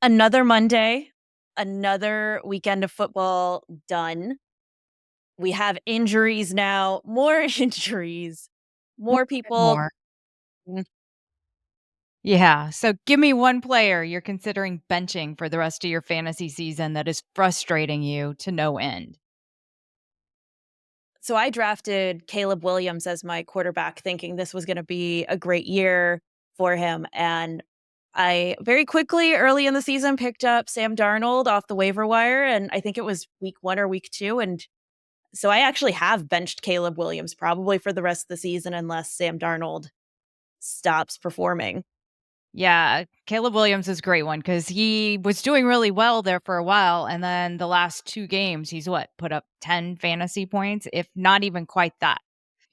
Another Monday, another weekend of football done. We have injuries now, more injuries, More more and people. more. Mm, Yeah. So give me one player you're considering benching for the rest of your fantasy season that is frustrating you to no end. So I drafted Caleb Williams as my quarterback, thinking this was going to be a great year for him. And I very quickly, early in the season, picked up Sam Darnold off the waiver wire. And I think it was week 1 or week 2. And so I actually have benched Caleb Williams probably for the rest of the season unless Sam Darnold stops performing. Yeah, Caleb Williams is a great one because he was doing really well there for a while. And then the last 2 games, he's put up 10 fantasy points, if not even quite that.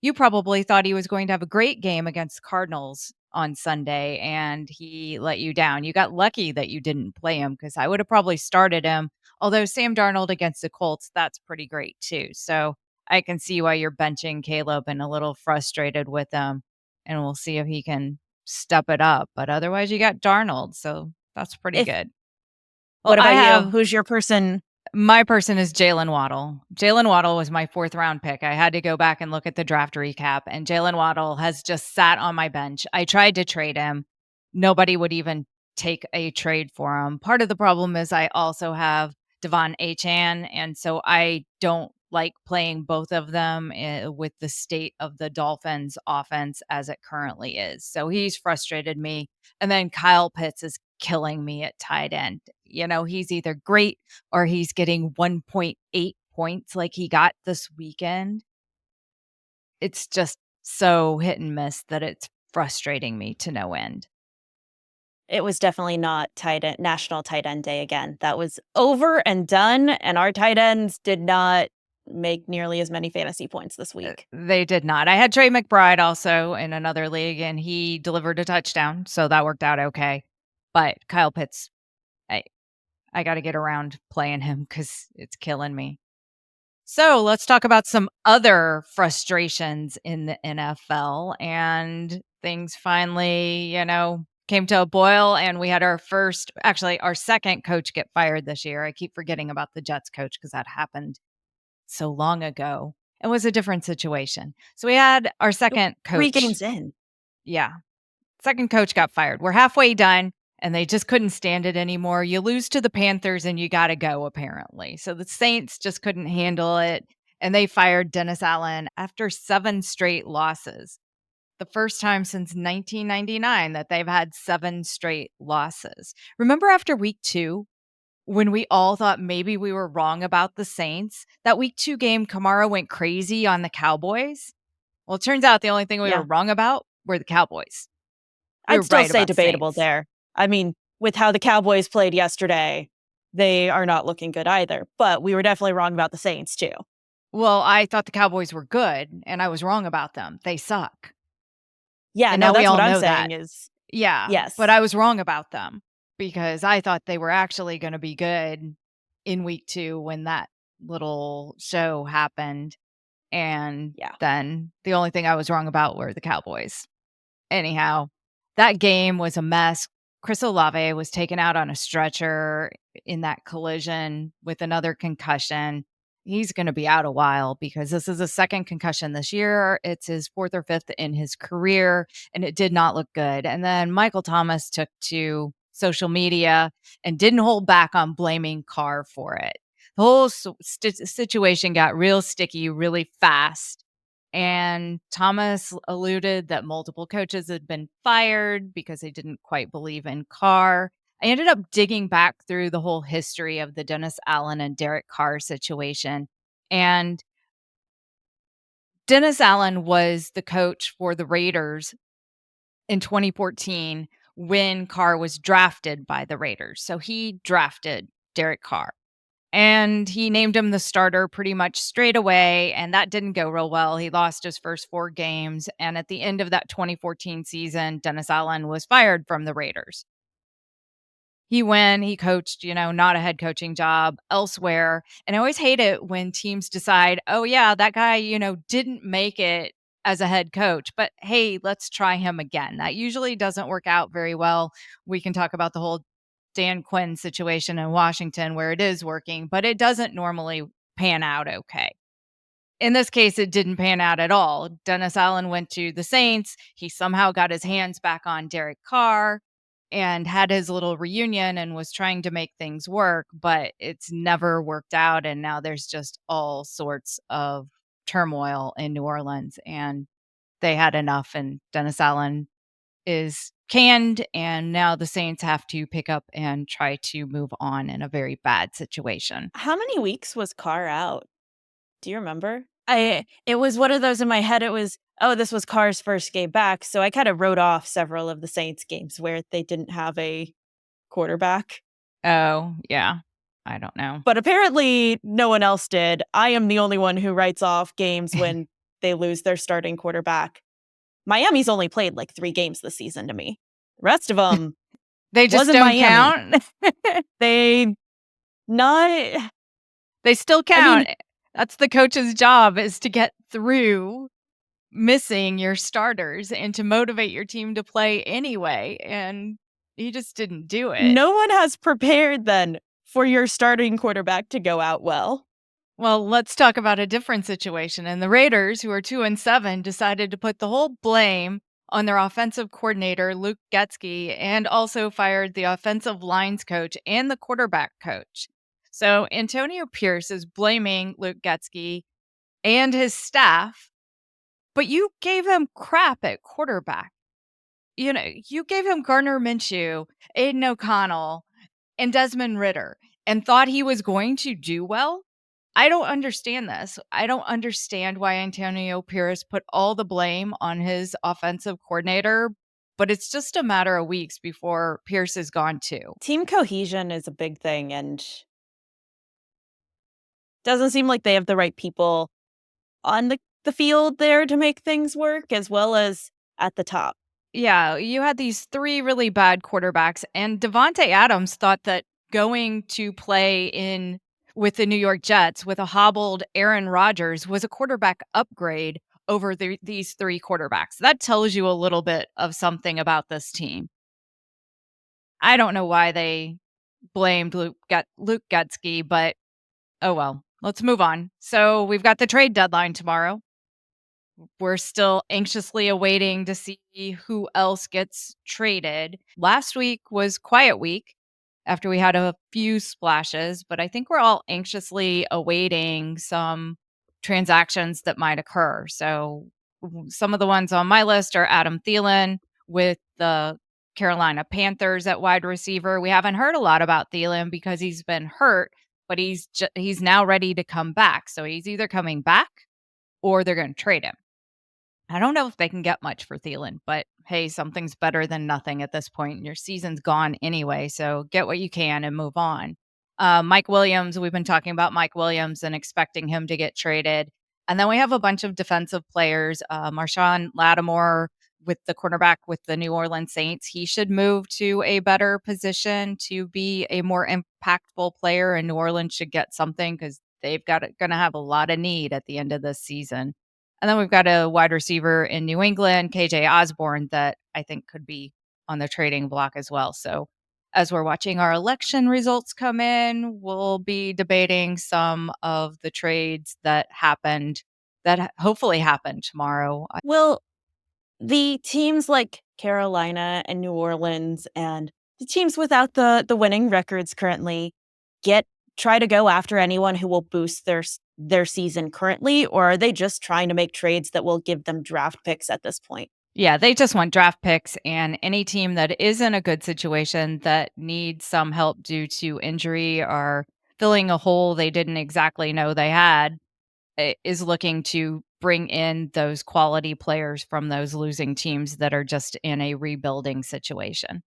You probably thought he was going to have a great game against Cardinals on Sunday, and he let you down. You got lucky that you didn't play him because I would have probably started him. Although Sam Darnold against the Colts, that's pretty great too. So I can see why you're benching Caleb and a little frustrated with him. And we'll see if he can step it up. But otherwise, you got Darnold. So that's pretty If good. Well, What I about you? have Who's your person? my person is Jalen Waddle. Jalen Waddle was my 4th round pick. I had to go back and look at the draft recap, and Jalen Waddle has just sat on my bench. I tried to trade him. Nobody would even take a trade for him. Part of the problem is I also have Devon Achan, and so I don't like playing both of them with the state of the Dolphins offense as it currently is. So he's frustrated me. And then Kyle Pitts is killing me at tight end. He's either great or he's getting 1.8 points like he got this weekend. It's just so hit and miss that it's frustrating me to no end. It was definitely not National Tight End Day again. That was over and done, and our tight ends did not make nearly as many fantasy points this week. They did not. I had Trey McBride also in another league, and he delivered a touchdown, so that worked out okay. But Kyle Pitts, I I got to get around playing him because it's killing me. So let's talk about some other frustrations in the NFL. And things finally, came to a boil. And we had our second coach get fired this year. I keep forgetting about the Jets coach because that happened so long ago. It was a different situation. So we had our second 3 coach. games in. Yeah. Second coach got fired. We're halfway done and they just couldn't stand it anymore. You lose to the Panthers and you got to go, apparently. So the Saints just couldn't handle it and they fired Dennis Allen after 7 straight losses. The first time since 1999 that they've had 7 straight losses. Remember after week 2 when we all thought maybe we were wrong about the Saints? That week 2 game, Kamara went crazy on the Cowboys. Well, it turns out the only thing we were Yeah. were about were the Cowboys. We I'd were still right say about the debatable Saints. there. I mean, with how the Cowboys played yesterday, they are not looking good either, but we were definitely wrong about the Saints too. Well, I thought the Cowboys were good, and I was wrong about them. They suck. Yeah, And no, now we that's what all I'm know that. saying is Yeah, but yes. I was wrong about them because I thought they were actually gonna be good in week 2 when that little show happened, and Yeah. then the only thing I was wrong about were the Cowboys. Anyhow, that game was a mess. Chris Olave was taken out on a stretcher in that collision with another concussion. He's going to be out a while because this is a second concussion this year. It's his 4th or 5th in his career, and it did not look good. And then Michael Thomas took to social media and didn't hold back on blaming Carr for it. The whole situation got real sticky really fast, and Thomas alluded that multiple coaches had been fired because they didn't quite believe in Carr. I ended up digging back through the whole history of the Dennis Allen and Derek Carr situation. And Dennis Allen was the coach for the Raiders in 2014 when Carr was drafted by the Raiders. So he drafted Derek Carr. And he named him the starter pretty much straight away, and that didn't go real well. He lost his first 4 games, and at the end of that 2014 season, Dennis Allen was fired from the Raiders. He coached, not a head coaching job elsewhere, and I always hate it when teams decide, "Oh, yeah, that guy, didn't make it as a head coach, but hey, let's try him again." That usually doesn't work out very well. We can talk about the whole Dan Quinn situation in Washington where it is working, but it doesn't normally pan out okay. In this case, it didn't pan out at all. Dennis Allen went to the Saints. He somehow got his hands back on Derek Carr and had his little reunion and was trying to make things work, but it's never worked out. And now there's just all sorts of turmoil in New Orleans, and they had enough. And Dennis Allen is canned, and now the Saints have to pick up and try to move on in a very bad situation. How many weeks was Carr out? Do you remember? It was one of those in my head. It was, oh, this was Carr's first game back. So I kind of wrote off several of the Saints games where they didn't have a quarterback. Oh, yeah. I don't know. But apparently no one else did. I am the only one who writes off games when they lose their starting quarterback. Miami's only played like 3 games this season to me. Rest of them They just wasn't don't Miami. count. They not. They still I count. mean, That's the coach's job, is to get through missing your starters and to motivate your team to play anyway, and he just didn't do it. no one has prepared then for your starting quarterback to go out well. Well, let's talk about a different situation. And the Raiders, who are 2-7, decided to put the whole blame on their offensive coordinator, Luke Getsky, and also fired the offensive lines coach and the quarterback coach. So Antonio Pierce is blaming Luke Getsky and his staff, but you gave him crap at quarterback. You know, you gave him Gardner Minshew, Aiden O'Connell, and Desmond Ritter and thought he was going to do well. I don't understand this. I don't understand why Antonio Pierce put all the blame on his offensive coordinator, but it's just a matter of weeks before Pierce is gone too. Team cohesion is a big thing, and doesn't seem like they have the right people on the field there to make things work, as well as at the top. Yeah, you had these 3 really bad quarterbacks, and Devante Adams thought that going to play in with the New York Jets with a hobbled Aaron Rodgers was a quarterback upgrade over these 3 quarterbacks. That tells you a little bit of something about this team. I don't know why they blamed Luke Getsky, but oh well. Let's move on. So we've got the trade deadline tomorrow. We're still anxiously awaiting to see who else gets traded. Last week was quiet week after we had a few splashes, but I think we're all anxiously awaiting some transactions that might occur. So some of the ones on my list are Adam Thielen with the Carolina Panthers at wide receiver. We haven't heard a lot about Thielen because he's been hurt, but he's now ready to come back. So he's either coming back or they're going to trade him. I don't know if they can get much for Thielen, but hey, something's better than nothing at this point. Your season's gone anyway, so get what you can and move on. Mike Williams, we've been talking about Mike Williams and expecting him to get traded. And then we have a bunch of defensive players. Marshawn Lattimore with the cornerback with the New Orleans Saints. He should move to a better position to be a more impactful player, and New Orleans should get something because they've going to have a lot of need at the end of this season. And then we've got a wide receiver in New England, KJ Osborne, that I think could be on the trading block as well. So as we're watching our election results come in, we'll be debating some of the trades that happened that hopefully happen tomorrow. Will the teams like Carolina and New Orleans and the teams without the winning records currently try to go after anyone who will boost their season currently, or are they just trying to make trades that will give them draft picks at this point? Yeah, they just want draft picks, and any team that is in a good situation that needs some help due to injury or filling a hole they didn't exactly know they had is looking to bring in those quality players from those losing teams that are just in a rebuilding situation.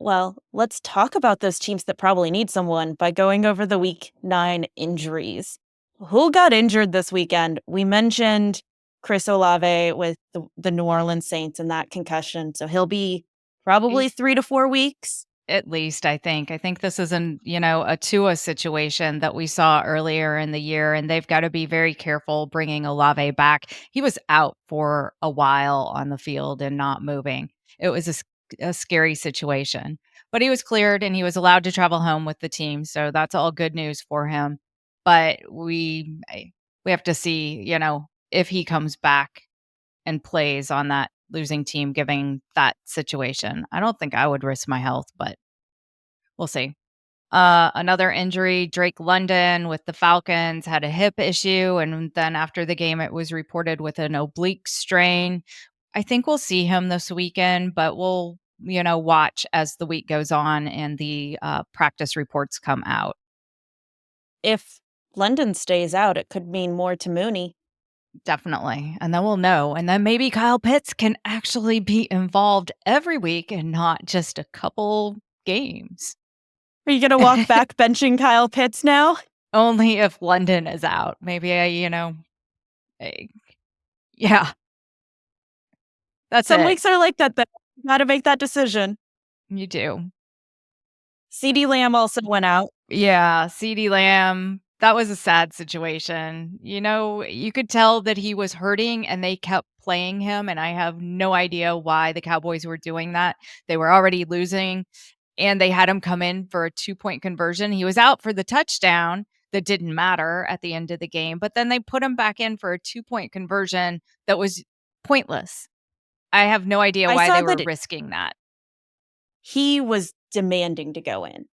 Well, let's talk about those teams that probably need someone by going over the week 9 injuries. Who got injured this weekend? We mentioned Chris Olave with the New Orleans Saints and that concussion. So he'll be probably 3 to 4 weeks. At least I think. I think this is a Tua situation that we saw earlier in the year, and they've got to be very careful bringing Olave back. He was out for a while on the field and not moving. It was a scary situation. But he was cleared and he was allowed to travel home with the team, so that's all good news for him. But we have to see, if he comes back and plays on that losing team given that situation. I don't think I would risk my health, but we'll see. Another injury, Drake London with the Falcons had a hip issue, and then after the game, it was reported with an oblique strain. I think we'll see him this weekend, but we'll, watch as the week goes on and the practice reports come out. If London stays out, it could mean more to Mooney. Definitely. And then we'll know. And then maybe Kyle Pitts can actually be involved every week and not just a couple games. Are you going to walk back benching Kyle Pitts now? Only if London is out. Maybe yeah. That's Some it. weeks are like that, though. You got to make that decision. You do. CeeDee Lamb also went out. Yeah, CeeDee Lamb, that was a sad situation. You could tell that he was hurting and they kept playing him, and I have no idea why the Cowboys were doing that. They were already losing, and they had him come in for a 2-point conversion. He was out for the touchdown that didn't matter at the end of the game, but then they put him back in for a 2-point conversion that was pointless. I have no idea why they were risking that. He was demanding to go in.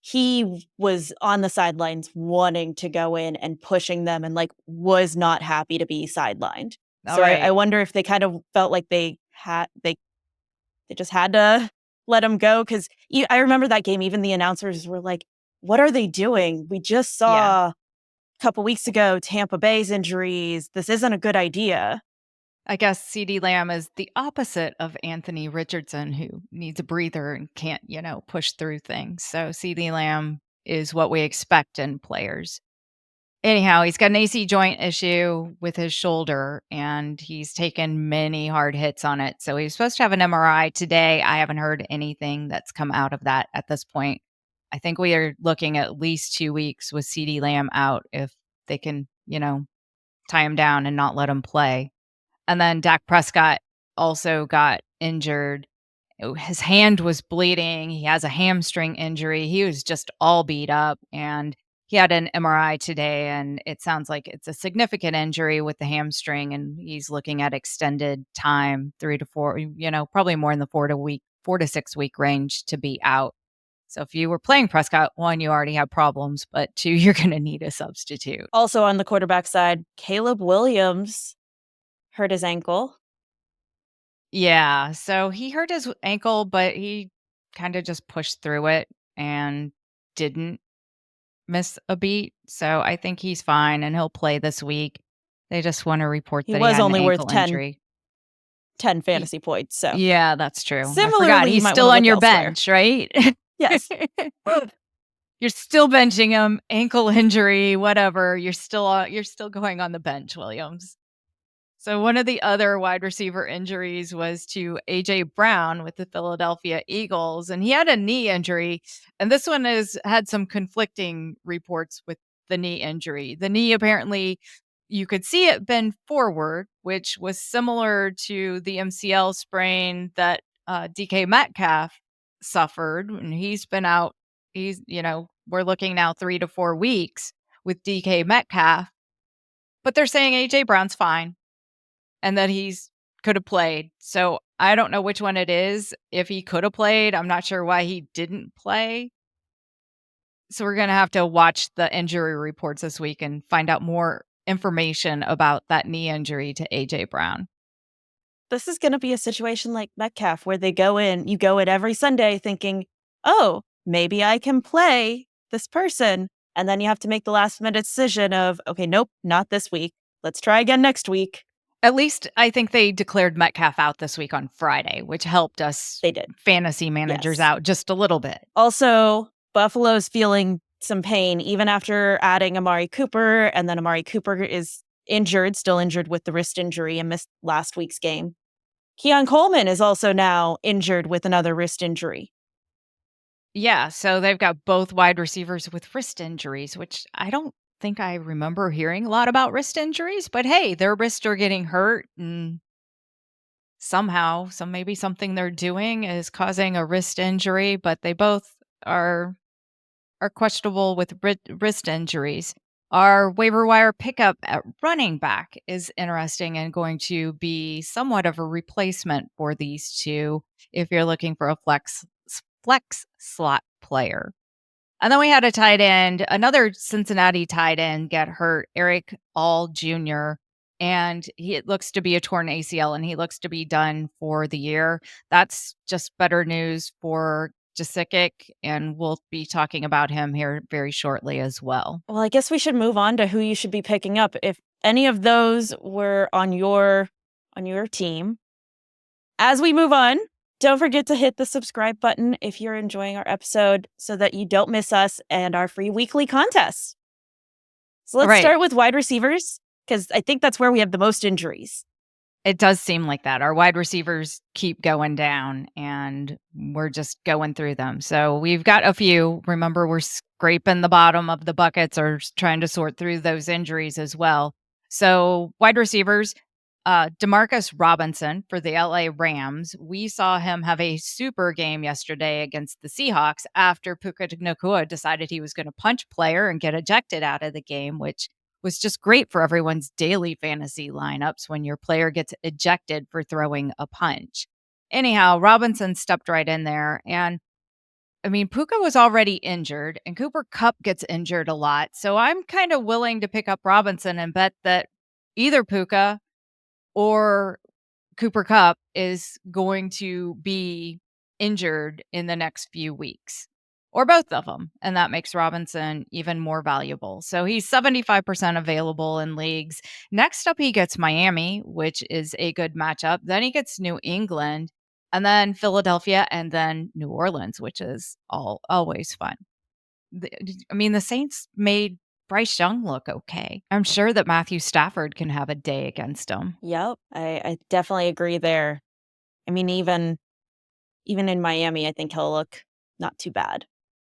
He was on the sidelines wanting to go in and pushing them and was not happy to be sidelined. So Right. I wonder if they kind of felt like they just had to let him go, because I remember that game. Even the announcers were like, "What are they doing? We just saw a couple weeks ago Tampa Bay's injuries. This isn't a good idea." I guess CeeDee Lamb is the opposite of Anthony Richardson, who needs a breather and can't, push through things. So CeeDee Lamb is what we expect in players. Anyhow, he's got an AC joint issue with his shoulder, and he's taken many hard hits on it. So he's supposed to have an MRI today. I haven't heard anything that's come out of that at this point. I think we are looking at least 2 weeks with CeeDee Lamb out if they can, tie him down and not let him play. And then Dak Prescott also got injured. His hand was bleeding. He has a hamstring injury. He was just all beat up, and he had an MRI today, and it sounds like it's a significant injury with the hamstring, and he's looking at extended time, 3 to 4, probably more in the 4 to 6 week range to be out. So if you were playing Prescott, 1, you already have problems, but 2, you're going to need a substitute. Also on the quarterback side, Caleb Williams hurt his ankle. Yeah, so he hurt his ankle, but he kinda just pushed through it and didn't miss a beat, so I think he's fine, and he'll play this week. They just wanna report He that he was had an only worth ankle injury. 10 fantasy points, so. Yeah, that's true. I forgot Similarly, you he's might still wanna on look your elsewhere. bench, right? Yes. You're still benching him, ankle injury, whatever, you're still going on the bench, Williams. So one of the other wide receiver injuries was to A.J. Brown with the Philadelphia Eagles, and he had a knee injury, and this one has had some conflicting reports with the knee injury. The knee apparently, you could see it bend forward, which was similar to the MCL sprain that DK Metcalf suffered, and he's been out. We're looking now 3 to 4 weeks with DK Metcalf, but they're saying A.J. Brown's fine and that he's could have played. So I don't know which one it is. If he could have played, I'm not sure why he didn't play. So we're going to have to watch the injury reports this week and find out more information about that knee injury to AJ Brown. This is going to be a situation like Metcalf where you go in every Sunday thinking, "Oh, maybe I can play this person." And then you have to make the last minute decision of, "Okay, nope, not this week. Let's try again next week." At least I think they declared Metcalf out this week on Friday, which helped us They did. fantasy managers Yes. out just a little bit. Also, Buffalo's feeling some pain even after adding Amari Cooper, and then Amari Cooper is still injured with the wrist injury and missed last week's game. Keon Coleman is also now injured with another wrist injury. Yeah, so they've got both wide receivers with wrist injuries, which I don't think I remember hearing a lot about wrist injuries, but hey, their wrists are getting hurt, and somehow. So maybe something they're doing is causing a wrist injury, but they both are questionable with wrist injuries. Our waiver wire pickup at running back is interesting and going to be somewhat of a replacement for these two if you're looking for a flex slot player. And then we had a tight end, another Cincinnati tight end get hurt, Erick All Jr. And it looks to be a torn ACL and he looks to be done for the year. That's just better news for Jasikic, and we'll be talking about him here very shortly as well. Well, I guess we should move on to who you should be picking up. If any of those were on your team. As we move on, don't forget to hit the subscribe button if you're enjoying our episode so that you don't miss us and our free weekly contests. So let's Right. start with wide receivers, because I think that's where we have the most injuries. It does seem like that. Our wide receivers keep going down, and we're just going through them. So we've got a few. Remember, we're scraping the bottom of the buckets or trying to sort through those injuries as well. So wide receivers, Demarcus Robinson for the LA Rams. We saw him have a super game yesterday against the Seahawks after Puka Nacua decided he was going to punch player and get ejected out of the game, which was just great for everyone's daily fantasy lineups when your player gets ejected for throwing a punch. Anyhow, Robinson stepped right in there. And I mean, Puka was already injured and Cooper Kupp gets injured a lot. So I'm kind of willing to pick up Robinson and bet that either Puka or Cooper Kupp is going to be injured in the next few weeks, or both of them. And that makes Robinson even more valuable. So he's 75% available in leagues. Next up, he gets Miami, which is a good matchup. Then he gets New England, and then Philadelphia, and then New Orleans, which is always fun. The Saints made Bryce Young look okay. I'm sure that Matthew Stafford can have a day against him. Yep, I definitely agree there. I mean, even in Miami, I think he'll look not too bad.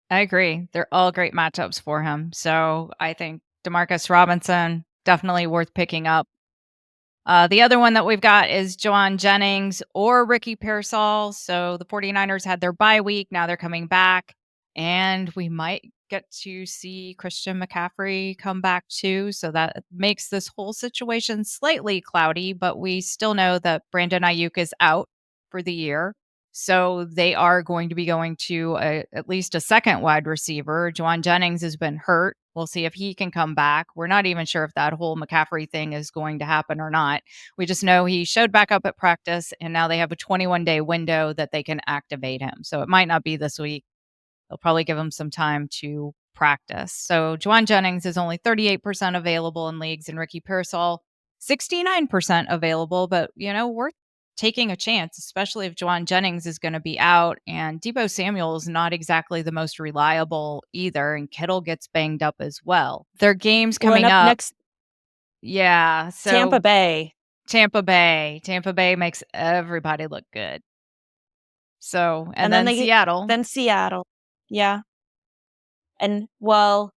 I agree. They're all great matchups for him. So I think Demarcus Robinson, definitely worth picking up. The other one that we've got is Jauan Jennings or Ricky Pearsall. So the 49ers had their bye week. Now they're coming back. And we might get to see Christian McCaffrey come back too. So that makes this whole situation slightly cloudy, but we still know that Brandon Ayuk is out for the year. So they are going to be going to at least a second wide receiver. Jauan Jennings has been hurt. We'll see if he can come back. We're not even sure if that whole McCaffrey thing is going to happen or not. We just know he showed back up at practice, and now they have a 21-day window that they can activate him. So it might not be this week. They'll probably give him some time to practice. So Jauan Jennings is only 38% available in leagues, and Ricky Pearsall 69% available, but worth taking a chance, especially if Jauan Jennings is going to be out and Deebo Samuel is not exactly the most reliable either, and Kittle gets banged up as well. Their games coming up up next. Yeah, so Tampa Bay. Tampa Bay makes everybody look good. So, and then Seattle. Then Seattle. Yeah. And while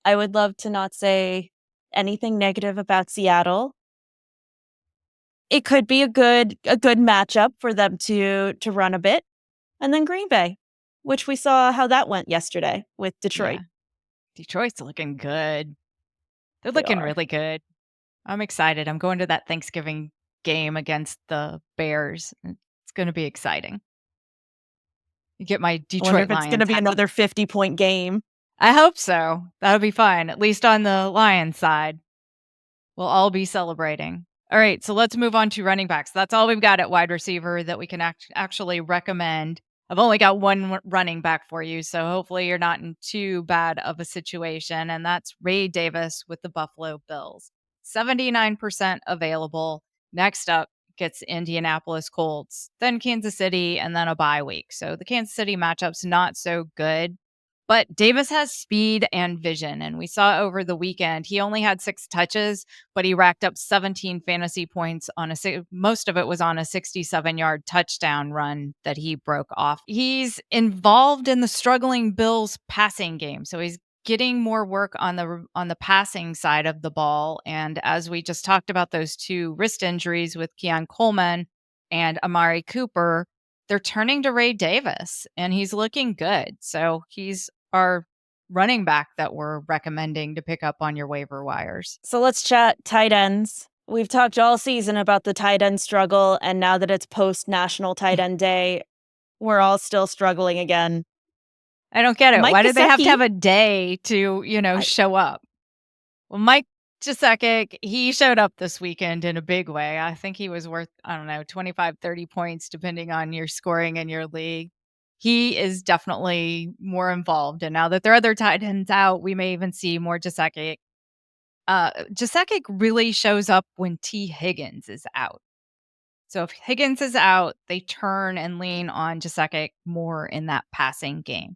I would love to not say anything negative about Seattle, it could be a good matchup for them to run a bit. And then Green Bay, which we saw how that went yesterday with Detroit. Yeah. Detroit's looking good. They're looking really good. I'm excited. I'm going to that Thanksgiving game against the Bears. It's going to be exciting. You get my Detroit I wonder if it's Lions going to be hat. another 50-point game. I hope so. That'll be fun, at least on the Lions side. We'll all be celebrating. All right, so let's move on to running backs. That's all we've got at wide receiver that we can actually recommend. I've only got one running back for you, so hopefully you're not in too bad of a situation, and that's Ray Davis with the Buffalo Bills. 79% available. Next up gets Indianapolis Colts, then Kansas City, and then a bye week. So the Kansas City matchup's not so good. But Davis has speed and vision, and we saw over the weekend, he only had 6 touches, but he racked up 17 fantasy points most of it was on a 67-yard touchdown run that he broke off. He's involved in the struggling Bills passing game, so he's getting more work on the passing side of the ball. And as we just talked about those 2 wrist injuries with Keon Coleman, and Amari Cooper, they're turning to Ray Davis, and he's looking good. So he's our running back that we're recommending to pick up on your waiver wires. So let's chat tight ends. We've talked all season about the tight end struggle, and now that it's post-National Tight End Day, we're all still struggling again. I don't get it. Mike Why do they have to Gesicki- have a day to, show up? Well, Mike Gesicki, he showed up this weekend in a big way. I think he was worth, 25, 30 points, depending on your scoring in your league. He is definitely more involved. And now that there are other tight ends out, we may even see more Gesicki. Gesicki really shows up when T. Higgins is out. So if Higgins is out, they turn and lean on Gesicki more in that passing game.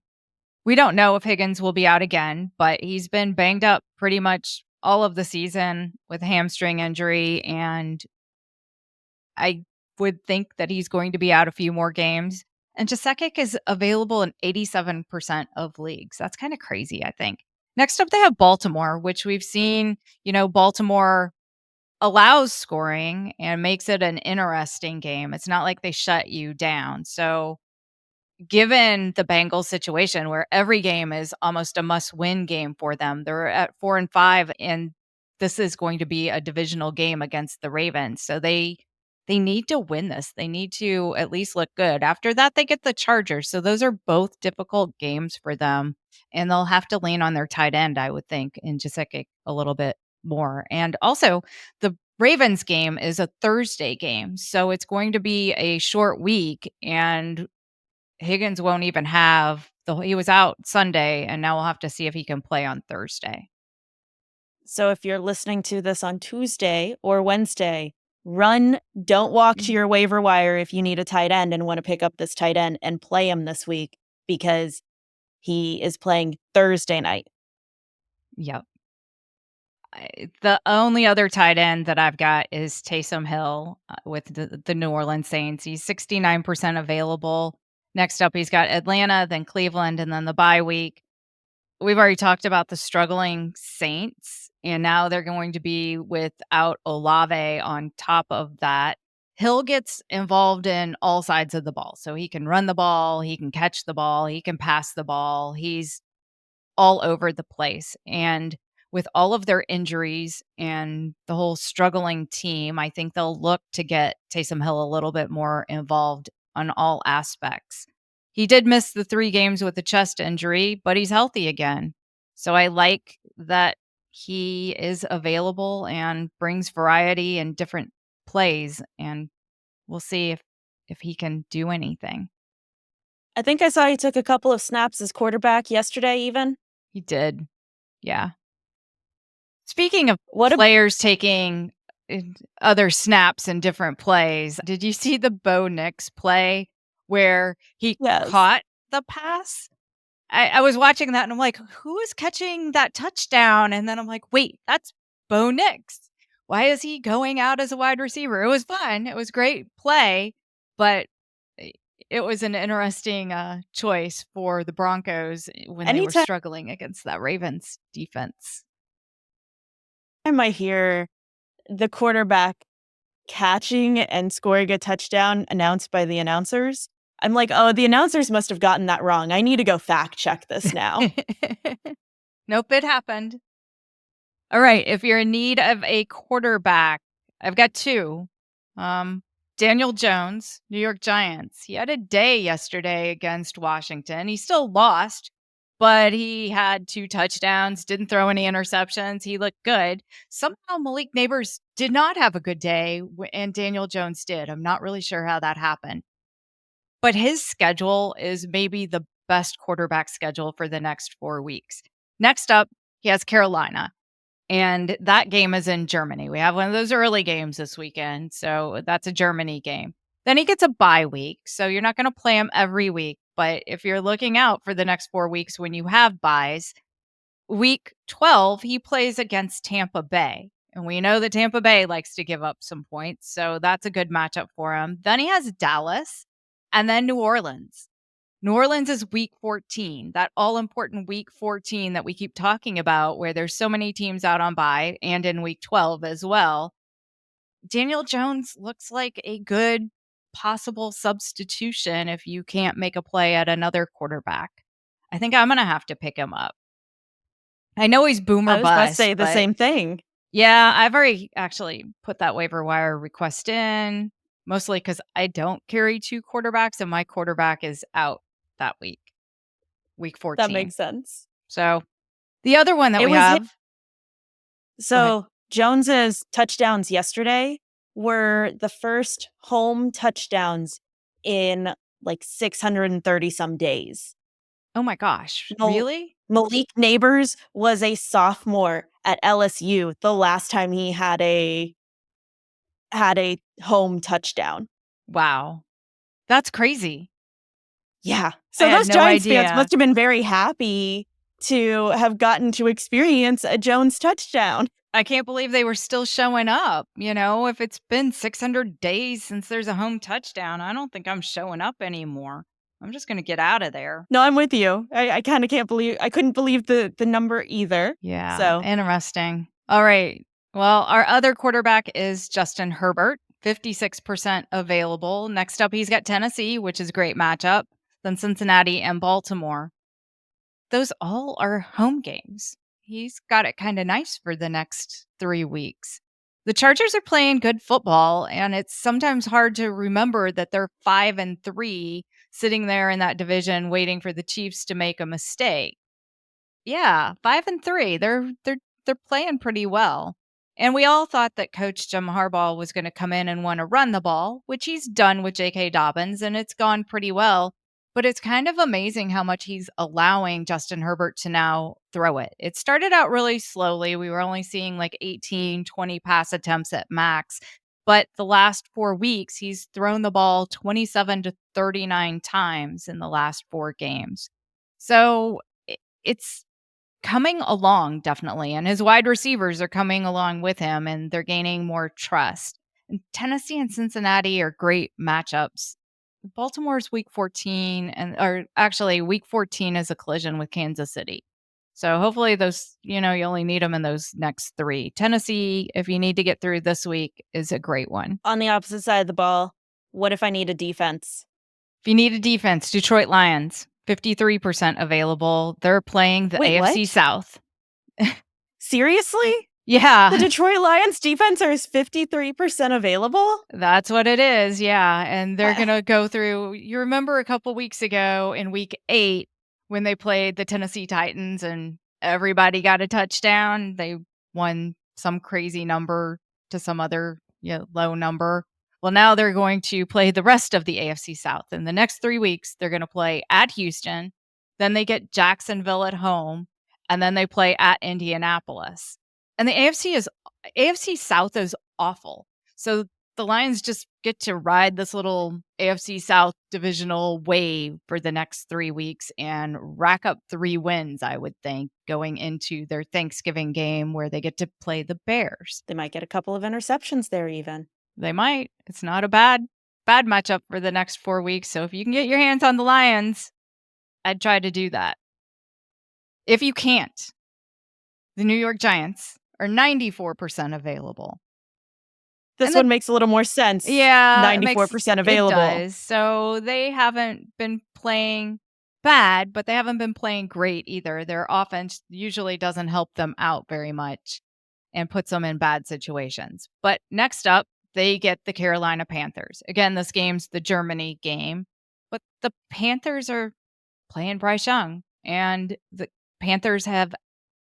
We don't know if Higgins will be out again, but he's been banged up pretty much all of the season with a hamstring injury, and I would think that he's going to be out a few more games. And Gesicki is available in 87% of leagues. That's kind of crazy, I think. Next up, they have Baltimore, which we've seen, Baltimore allows scoring and makes it an interesting game. It's not like they shut you down. So given the Bengals situation where every game is almost a must-win game for them, they're at 4-5, and this is going to be a divisional game against the Ravens. So they need to win this. They need to at least look good. After that, they get the Chargers. So those are both difficult games for them, and they'll have to lean on their tight end, I would think, and Gesicki a little bit more. And also, the Ravens game is a Thursday game, so it's going to be a short week, and Higgins won't even have he was out Sunday, and now we'll have to see if he can play on Thursday. So if you're listening to this on Tuesday or Wednesday, don't walk to your waiver wire if you need a tight end and want to pick up this tight end and play him this week because he is playing Thursday night. Yep. The only other tight end that I've got is Taysom Hill with the New Orleans Saints. He's 69% available. Next up, he's got Atlanta, then Cleveland, and then the bye week. We've already talked about the struggling Saints, and now they're going to be without Olave on top of that. Hill gets involved in all sides of the ball. So he can run the ball, he can catch the ball, he can pass the ball. He's all over the place. And with all of their injuries and the whole struggling team, I think they'll look to get Taysom Hill a little bit more involved on all aspects. He did miss the 3 games with a chest injury, but he's healthy again. So I like that he is available and brings variety and different plays, and we'll see if he can do anything. I think I saw he took a couple of snaps as quarterback yesterday even. He did. Yeah. Speaking of What a players taking other snaps and different plays, did you see the Bo Nix play where he yes. caught the pass? I was watching that and I'm like, who is catching that touchdown? And then I'm like, wait, that's Bo Nix. Why is he going out as a wide receiver? It was fun. It was great play, but it was an interesting choice for the Broncos when they were struggling against that Ravens defense. I might hear the quarterback catching and scoring a touchdown announced by the announcers, I'm like, oh, the announcers must have gotten that wrong. I need to go fact check this now. Nope, it happened. All right, if you're in need of a quarterback, I've got 2. Daniel Jones, New York Giants. He had a day yesterday against Washington. He still lost, but he had 2 touchdowns, didn't throw any interceptions. He looked good. Somehow Malik Neighbors did not have a good day, and Daniel Jones did. I'm not really sure how that happened. But his schedule is maybe the best quarterback schedule for the next 4 weeks. Next up, he has Carolina, and that game is in Germany. We have one of those early games this weekend, so that's a Germany game. Then he gets a bye week, so you're not going to play him every week. But if you're looking out for the next 4 weeks when you have byes, week 12, he plays against Tampa Bay. And we know that Tampa Bay likes to give up some points, so that's a good matchup for him. Then he has Dallas and then New Orleans. New Orleans is week 14, that all-important week 14 that we keep talking about where there's so many teams out on bye, and in week 12 as well. Daniel Jones looks like a good possible substitution if you can't make a play at another quarterback. I think I'm going to have to pick him up. I know he's boomer I was about to bust, say the but same thing. yeah, I've already actually put that waiver wire request in, mostly because I don't carry 2 quarterbacks, and my quarterback is out that week That 14. makes sense. So, the other one that It we was have go ahead. So Jones's touchdowns yesterday were the first home touchdowns in like 630 some days. Oh my gosh, Mal- really? Malik Neighbors was a sophomore at LSU the last time he had a home touchdown. Wow. That's crazy. Yeah. I So had those no Giants fans idea. must have been very happy to have gotten to experience a Jones touchdown. I can't believe they were still showing up, if it's been 600 days since there's a home touchdown, I don't think I'm showing up anymore. I'm just gonna get out of there. No, I'm with you. I kind of can't believe I couldn't believe the number either. Yeah, So interesting. All right. Well, our other quarterback is Justin Herbert, 56% available. Next up, he's got Tennessee, which is a great matchup, then Cincinnati and Baltimore. Those all are home games. He's got it kind of nice for the next 3 weeks. The Chargers are playing good football, and it's sometimes hard to remember that they're 5-3 sitting there in that division waiting for the Chiefs to make a mistake. Yeah, 5-3. They're playing pretty well. And we all thought that Coach Jim Harbaugh was going to come in and want to run the ball, which he's done with J.K. Dobbins, and it's gone pretty well. But it's kind of amazing how much he's allowing Justin Herbert to now throw it. It started out really slowly. We were only seeing like 18, 20 pass attempts at max. But the last 4 weeks, he's thrown the ball 27 to 39 times in the last 4 games. So it's coming along, definitely, and his wide receivers are coming along with him, and they're gaining more trust. And Tennessee and Cincinnati are great matchups. Baltimore's week 14 or actually week 14 is a collision with Kansas City. So hopefully those, you only need them in those next 3. Tennessee, if you need to get through this week, is a great one. on the opposite side of the ball, what if I need a defense? If you need a defense, Detroit Lions, 53% available. They're playing the Wait, AFC what? South. Seriously? The Yeah. Detroit Lions defense is 53% available? That's what it is, yeah, and they're Uh, gonna go through you remember a couple weeks ago in week 8 when they played the Tennessee Titans and everybody got a touchdown? They won some crazy number to some other, low number. Well, now they're going to play the rest of the AFC South. In the next 3 weeks, they're gonna play at Houston, then they get Jacksonville at home, and then they play at Indianapolis. And the AFC South is awful. So the Lions just get to ride this little AFC South divisional wave for the next 3 weeks and rack up 3 wins, I would think, going into their Thanksgiving game where they get to play the Bears. they might get a couple of interceptions there even. They might. It's not a bad matchup for the next 4 weeks. So if you can get your hands on the Lions, I'd try to do that. If you can't, the New York Giants are 94% available. This one makes a little more sense. Yeah, 94% available. It does. So they haven't been playing bad, but they haven't been playing great either. Their offense usually doesn't help them out very much and puts them in bad situations. But next up, they get the Carolina Panthers. Again, this game's the Germany game, but the Panthers are playing Bryce Young, and the Panthers have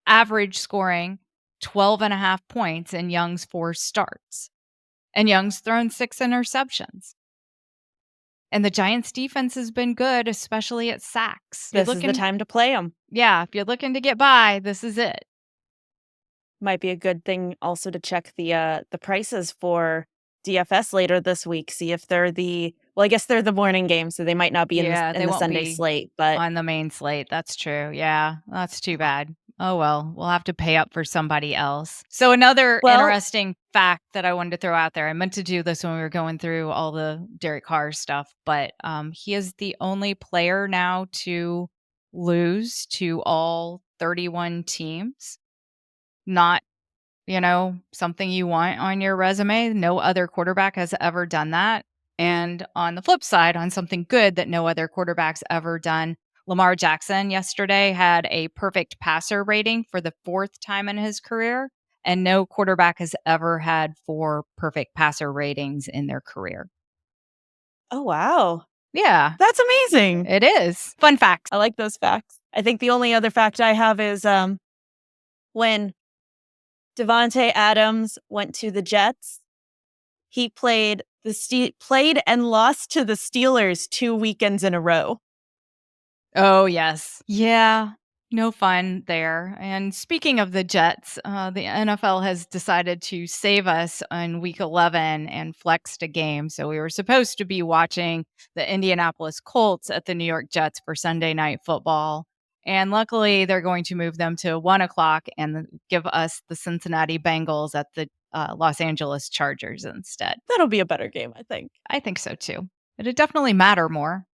average scoring 12 and a half points in Young's 4 starts. And Young's thrown 6 interceptions. And the Giants' defense has been good, especially at sacks. This is the time to play them. Yeah, if you're looking to get by, this is it. Might be a good thing also to check the prices for DFS later this week. See if they're I guess they're the morning game, so they might not be in they the won't Sunday be slate. But on the main slate. That's true. Yeah, that's too bad. Oh, well, we'll have to pay up for somebody else. So another interesting fact that I wanted to throw out there, I meant to do this when we were going through all the Derek Carr stuff, but he is the only player now to lose to all 31 teams. Not, something you want on your resume. No other quarterback has ever done that. And on the flip side, on something good that no other quarterback's ever done, Lamar Jackson yesterday had a perfect passer rating for the fourth time in his career. And no quarterback has ever had 4 perfect passer ratings in their career. Oh, wow. Yeah, That's amazing. it is. Fun fact. I like those facts. I think the only other fact I have is when Devante Adams went to the Jets, he played and lost to the Steelers 2 weekends in a row. Oh, yes. Yeah, no fun there. And speaking of the Jets, the NFL has decided to save us on week 11 and flexed a game. So we were supposed to be watching the Indianapolis Colts at the New York Jets for Sunday Night Football. And luckily, they're going to move them to 1 o'clock and give us the Cincinnati Bengals at the Los Angeles Chargers instead. That'll be a better game, I think. I think so too. It'd definitely matter more.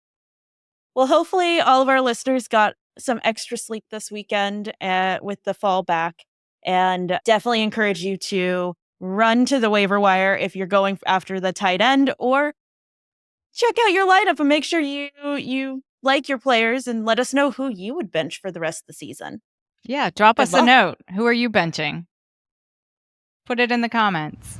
Well, hopefully all of our listeners got some extra sleep this weekend with the fall back, and definitely encourage you to run to the waiver wire if you're going after the tight end, or check out your lineup and make sure you like your players and let us know who you would bench for the rest of the season. Yeah, drop Good us a luck. note. Who are you benching? Put it in the comments.